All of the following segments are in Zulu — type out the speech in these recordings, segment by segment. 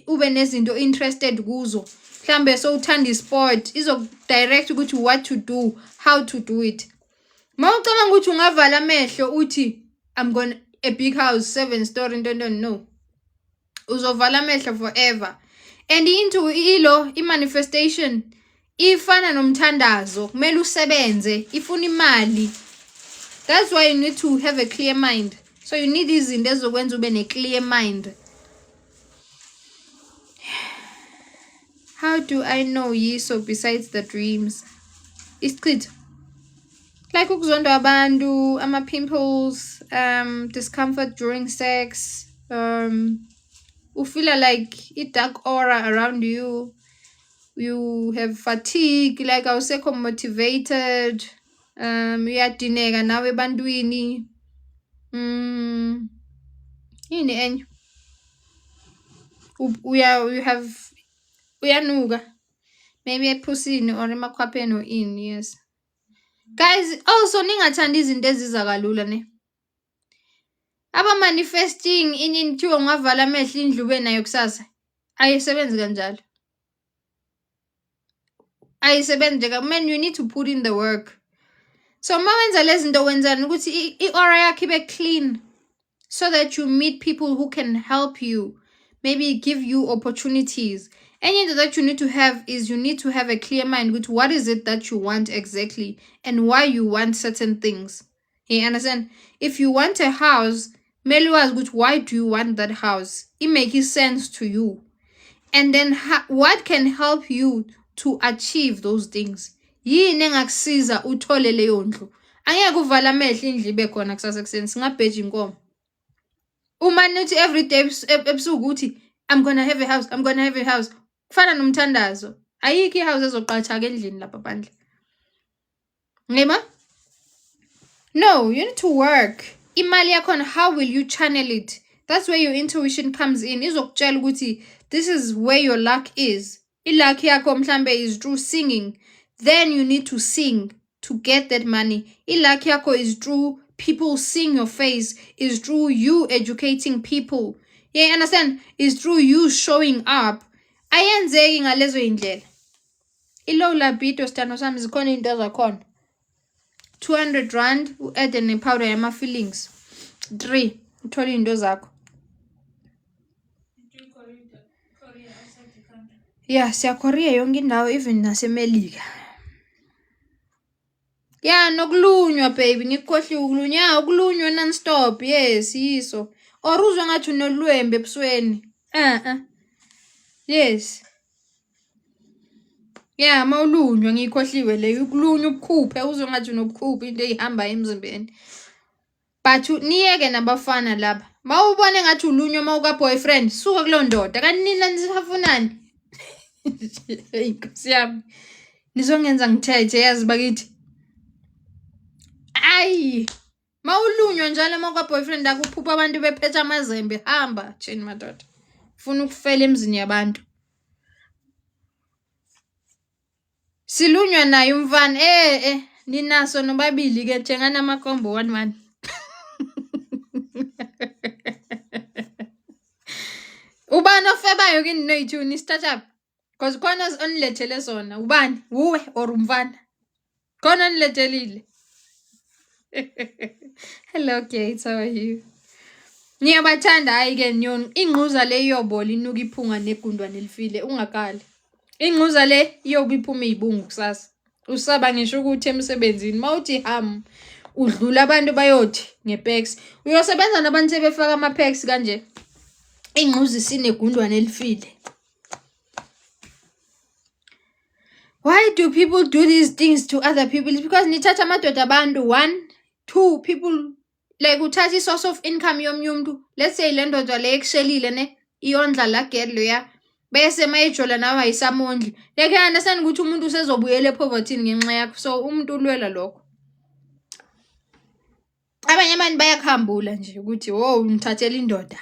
ube nezinto interested kuzo. Mhlambe so uthanda isport, izokudirect ukuthi what to do, how to do it. Mawucabanga ukuthi ungavala amehlo uthi I'm going a big house, 7-story, no. Uzovala amehlo forever. And into ilo manifestation ifana nomthandazo, kumele usebenze, ifuna imali. That's why you need to have a clear mind. So you need izinto ezokwenza ube ne-clear mind. How do I know yiso besides the dreams? Isichitho. Like ukuzondwa abantu, ama-pimples, discomfort during sex, you feel like a dark aura around you, you have fatigue, like awusekho motivated, uyadineka nawe ebantwini. Yini enye? Uyanuka. Maybe ephusini or emakhwapheni or ini, yes. Guys, also ningathanda izinto eziza kalula ne. Aba-manifesting inini kuthiwa ungavala amehlo indlu ube nayo kusasa. Ayisebenzi kanjalo. Ayisebenzi nje man, you need to put in the work. So mawenza lezi zinto wenzani ukuthi i-aura yakho ibe clean so that you meet people who can help you, maybe give you opportunities. Anything that you need to have is you need to have a clear mind with what is it that you want exactly and why you want certain things. You understand? If you want a house, mele wazi ukuthi why do you want that house? It makes sense to you. And then what can help you to achieve those things? Yini engakusiza uthole leyo ndlu? Angeke uvala amehlo indlu ibe khona kusasa kuseni singabheja inkomo. Uma nithi every day ebusuku uthi I'm gonna have a house, I'm gonna have a house. Kufana nomthandazo. Ayikho ihouse ezoqatha ke endlini lapha phandle. Ngema? No, you need to work. Imali yakhona, how will you channel it? That's where your intuition comes in. Izokutshela ukuthi this is where your luck is. Iluck yakho mhlambe is through singing. Then you need to sing to get that money. Iluck yakho is through people seeing your face, is through you educating people. Yeah, understand? Is through you showing up. Ayenzeki ngalezo indlela. Ilo labito stano sami zikhona into zakhona. 200 rand u-add ne-powder yama feelings. 3 uthola into zakho. Yeah, siyakorea yonke indawo even nasemelika. Yeah, nokulunywa baby, ngikhohliwe ukulunywa, ukulunywa non-stop. Yes, yiso. Or uzwe ngathi unolwembe ebusweni. Yes. Yeah, mawulunywa ngikhohliwe le ukulunywa ubukhuphe uzwe ngathi unobukhuphe into ehamba emzimbeni. But niyeke nabafana laba. Mawubone ngathi ulunywa mawuka boyfriend, suka kulo ndoda. Kanina nisafunani? Hey, Nkosi yami. Nizongenza ngithethe yazi bakithi. Ayi. Mawulunywa njalo mawuka boyfriend akuphupha abantu bephethe amazembe hamba tsheni madoda. Ufuna ukufela emzini yabantu. Silunywa naye umfana ninaso nobabili ke njengana amakombo 1-1. Ubani ofebayo kini noyithu ni startup because khona onilethele sona ubani uwe or umfana khona onilethelile. Hello Kate, how are you? Niyabathanda hayi ke nyoni ingquza le iyobola inuka iphunga negundwa nelifile ungakali. Ingquza le iyoba iphuma izibungu kusasa. Usaba ngisho ukuthi emsebenzini mawuthi udlula abantu bayothi ngepex. Uyosebenza nabantu sebefaka amapex kanje. Ingquza sinegundwa nelifile. Why do people do these things to other people? It's because nithatha amadoda abantu 1, 2 people like uthatha source of income yomunye umuntu. Let's say le ndoda le ekushelile ne iyondla la gedlo ya bese mayijola nawe ayisamondli. Like I understand ukuthi umuntu usezobuyela epoverty ngenxa yakho. So umuntu ulwela lokho. Abanye abantu bayakhambula nje ukuthi wo ngithathela indoda.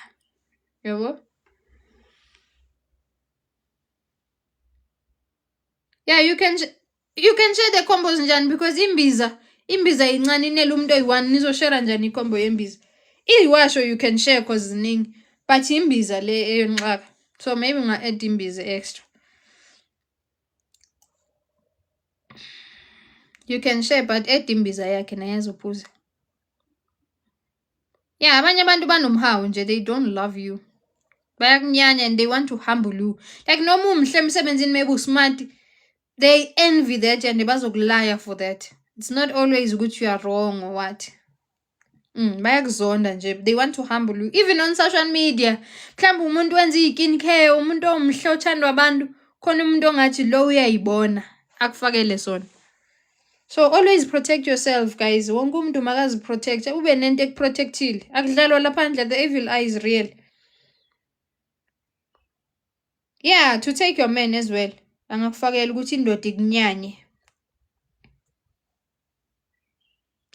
Yebo? Yeah, you can share the combos njani because imbiza incane inele umuntu oyi1 nizoshare njani ikombo yembiza. Iwasho you can share cause ziningi but imbiza le eyonxaka So maybe unga-add imbiza extra. You can share, but add imbiza yakhe naye azophuza. Yeah, abanye abantu banomhawu nje, they don't love you. Bayakunyanya and they want to humble you. Like noma umuhle emsebenzini maybe usmart, they envy that and bazokulaya for that. It's not always good you are wrong or what. Bayakuzonda nje, they want to humble you. Even on social media, mhlawumbe umuntu wenza i-skin care, umuntu omhle othandwa abantu, khona umuntu ongathi lo uyayibona, akufakele sona. So always protect yourself, guys. Wonke umuntu makaziprotect, ube nento ekuprotectile. Akudlalwa laphandle, the evil eye is real. Yeah, to take your man as well. Angakufakela ukuthi indoda ikunyanye.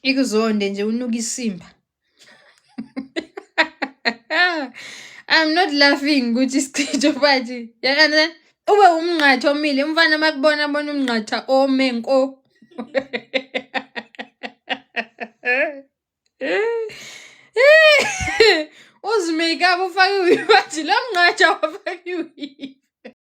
Ikuzonde nje unuka isimba. I'm not laughing ukuthi isichijo bathi. Yabona ube umnqatha omile, umfana makubona bona umnqatha omenko. Uzimake up ufake bathi lo mnqatha wafake